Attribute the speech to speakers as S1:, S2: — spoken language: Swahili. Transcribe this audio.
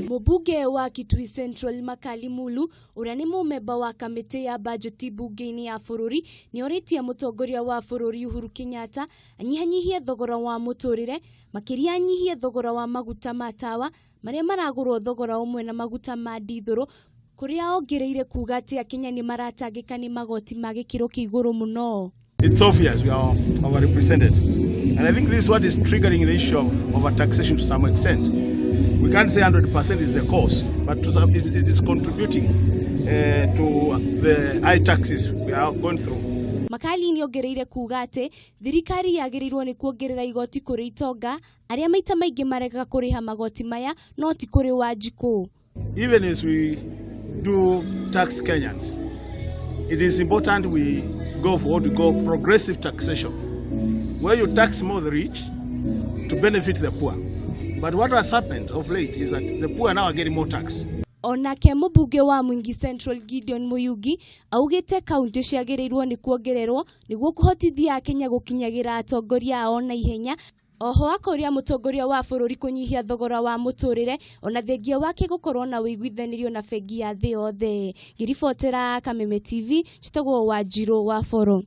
S1: Mumbunge wa Kitui Central Makali Mulu urani mumeba wa kamite ya bajeti bunge-ini ya bururi ni oritie mutongoria wa bururi Uhuru Kenyatta anyihanyihie thogora wa muturire makiria anyihie thogora wa maguta matawa maria maragurwo thogora umwe na maguta ma dithuru kuria ongereire kuga ati Akenya ni maratangika ni magoti ma gikiro kiiguru muno.
S2: It's obvious we are overrepresented. And I think this is what is triggering the issue of overtaxation to some extent. We can't say 100% is the cause, but it is contributing to the high taxes we are going through.
S1: Makali ni ongereire kuga ati thirikari yagirirwo ni kuongerera igoti kuri itonga aria maita maingi marega kuriha magoti maya no ti kuri Wanjiku.
S2: Even as we do tax Kenyans, it is important we go for what we call progressive taxation, where you tax more the rich to benefit the poor. But what has happened of late is that the poor now are getting more tax.
S1: Onake Mumbunge wa Mwingi Sentral Gideon Mulyungi augite kaunti ciagirirwo ni kuongererwo niguo kuhotithia Kenya gukinyagira atongoria ao na ihenya. Oho akoria mutongoria wa bururi kunyihia thogora wa muturire ona thengia wake gukorwo na wiguithanirio na bengi ya thi yothe. Giribotera Kameme TV chitagwo Wanjiru wa Foro.